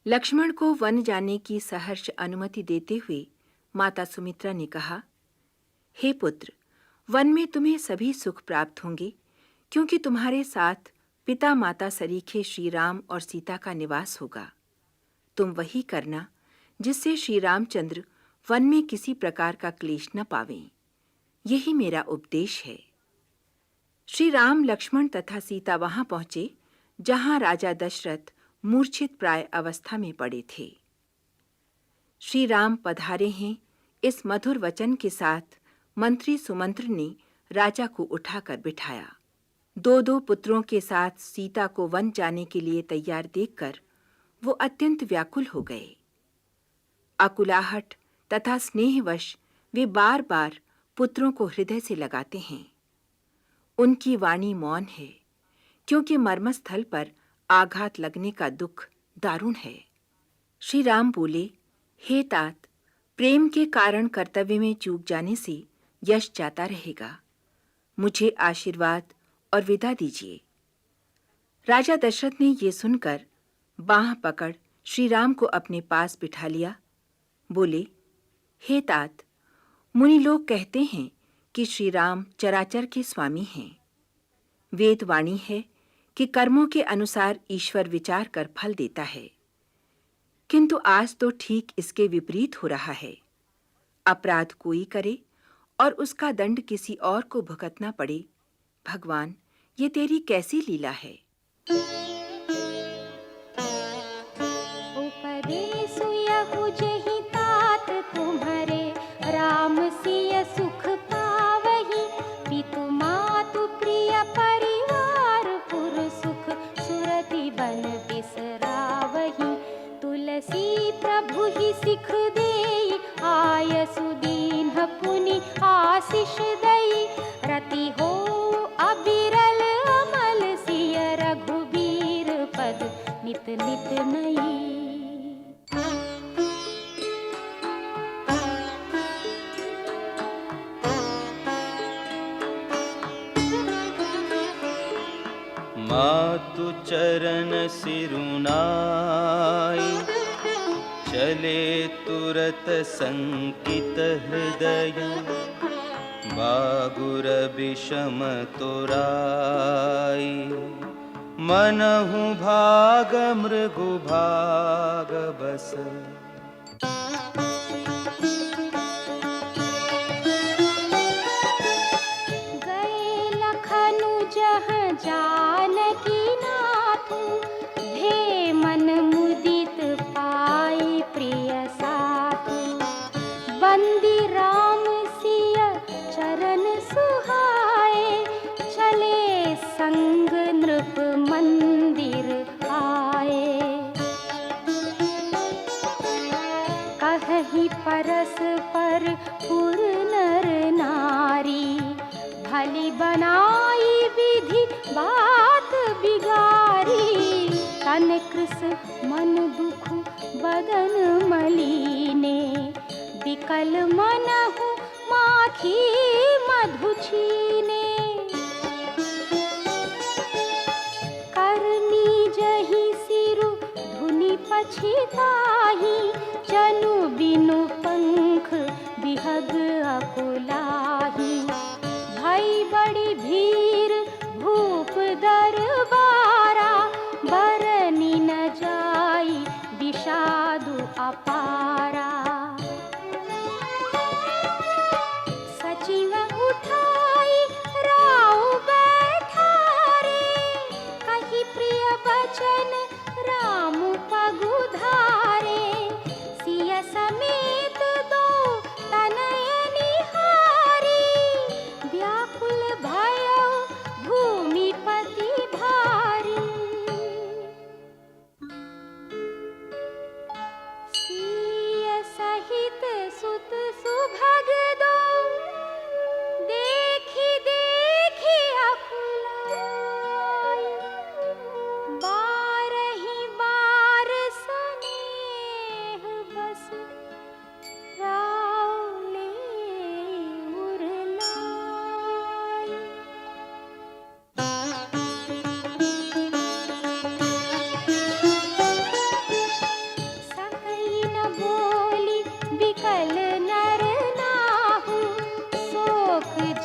लक्ष्मण को वन जाने की सहर्ष अनुमति देते हुए माता सुमित्रा ने कहा, हे पुत्र, वन में तुम्हें सभी सुख प्राप्त होंगे, क्योंकि तुम्हारे साथ पिता माता सरीखे श्री राम और सीता का निवास होगा। तुम वही करना जिससे श्री रामचंद्र वन में किसी प्रकार का क्लेश न पावें। यही मेरा उपदेश है। श्री राम, लक्ष्मण तथा सीता वहां पहुंचे जहां राजा दशरथ मूर्छित प्राय अवस्था में पड़े थे। श्री राम पधारे हैं, इस मधुर वचन के साथ मंत्री सुमंत्र ने राजा को उठाकर बिठाया। दो पुत्रों के साथ सीता को वन जाने के लिए तैयार देखकर वो अत्यंत व्याकुल हो गए। आकुलाहट तथा स्नेहवश वे बार-बार पुत्रों को हृदय से लगाते हैं। उनकी वाणी मौन है, क्योंकि मर्मस्थल पर आघात लगने का दुख दारुण है। श्री राम बोले, हे तात, प्रेम के कारण कर्तव्य में चूक जाने से यश जाता रहेगा। मुझे आशीर्वाद और विदा दीजिए। राजा दशरथ ने ये सुनकर बांह पकड़ श्री राम को अपने पास बिठा लिया। बोले, हे तात, मुनि लोग कहते हैं कि श्री राम चराचर के स्वामी हैं। वेद वाणी है कि कर्मों के अनुसार ईश्वर विचार कर फल देता है, किंतु आज तो ठीक इसके विपरीत हो रहा है। अपराध कोई करे और उसका दंड किसी और को भुगतना पड़े। भगवान, ये तेरी कैसी लीला है। उपदेश यहु जेहि तात तुम्हारे, राम सिय सुख पावहि। पितु मातु प्रिय परिवार, पुर सुख सुरति बन बिसरावहि। तुलसी प्रभु ही सिख देई, आयसु दीन्ह पुनि आशीष दई। रति हो अबिरल अमल, सिय रघुबीर पद नित नित नई। मातु चरण सिरुनाई, चले तुरत संकित हृदय। बागुर विषम तोराई, मनहु भाग मृगु भाग बस। गए लखनु जहाँ जानकी नाथु, भे मन मुदित पाई प्रिय साथु। बंदी राम सिय चरण सुहाए, चले संग नृप मंदिर आए। कहि परस्पर पुर नर नारी, भली बनाई विधि बात बिगारी। तन कृस मन दुख बदन मलीने, विकल मनहु माखी मधु छीने। करनी जहि सिरु धुनि पछिताही, जनु बिनु पंख बिहग अकुलाही। भई बड़ी भीर भूप दरबारा, बरनी न जाई विषादु अपारा। सचिव उठाई राउ बैठारे, कही प्रिय बचन राम पगुधारे। सिय समेत दो तनय निहारी, व्याकुल भयउ भूमिपति भारी। सिय सहित सुत सुभग दो, दे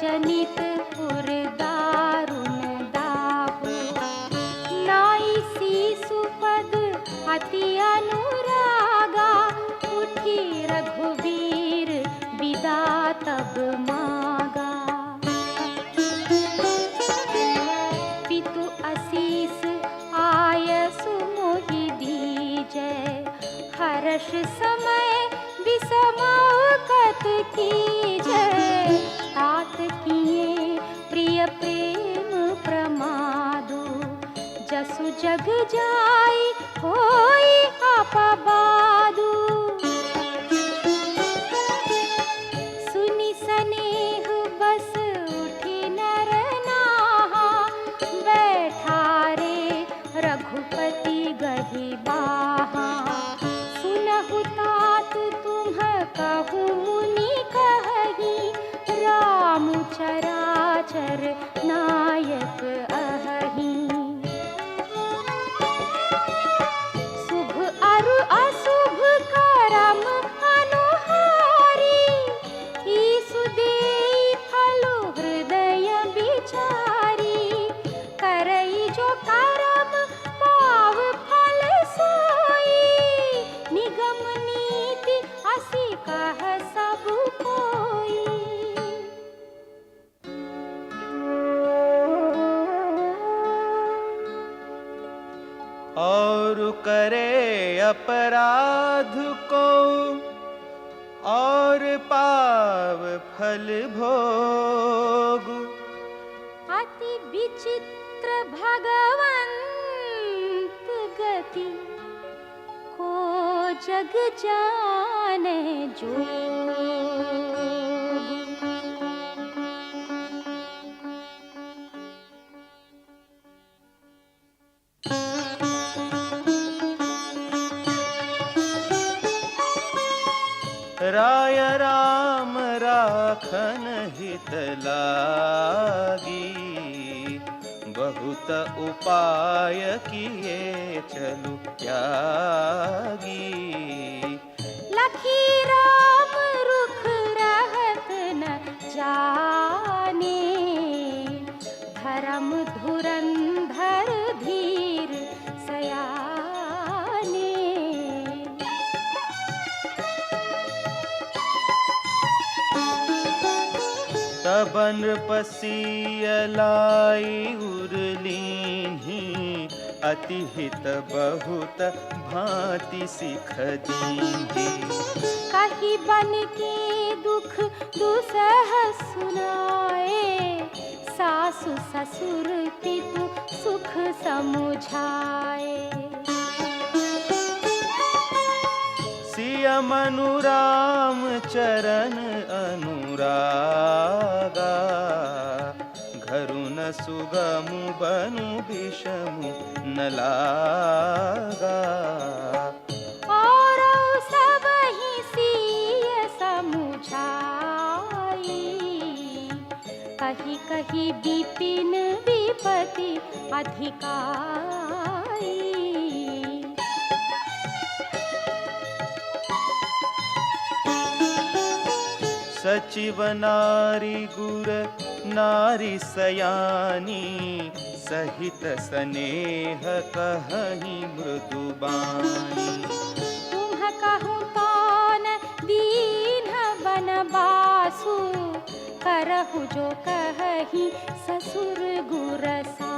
जनित पुर दारुण दाहु, नाई सीसुपद अति अनुरागा, उठी रघुवीर विदा तब मागा। पितु असीस आयसु मोहि दीजै, हर्ष समय विसमौकत कीजै। तात किए प्रिय प्रेम प्रमादु, जसु जग जाई होई अपबादु। सुनि सनेह बस उठी नर नाहा, बैठारे रघुपति गहि बाहा। सुनहु तात तुम कहु मुनि कहि, राम चराचर नायक अहहि। शुभ अरु अशुभ करम अनुहारी, ईसु देई फलु हृदय बिचारी। करई जो करम पाव फल सोई, निगम नीति असी कह सब कोई। और करे अपराध को और पाव फल भोग। अति विचित्र भगवंत गति, को जग जाने जोग। राय राम राखन हित लागी, बहुत उपाय किए चलु त्यागी। लखी राम रुख रहत न जाने, धर्म धुरंधर धीर सयाने। तब नृपसिय लाई उरलीन्ही, अति हित बहुत भांति सिख दीन्ही। कही बन के दुख दुसह सुनाए, सासु ससुर पितु सुख समुझाए। सिय मनु राम चरण अनुरागा, घरु न सुगमु बनु विषमु न लागा। और सब ही सिय समुझाई, कही कही विपिन विपति अधिकाई। सचिव नारी गुर नारी सयानी, सहित स्नेह कहहि मृदुबानी। तुम कहूँ कौन दीन बनबासु, करहु जो कहि ससुर गुरसा।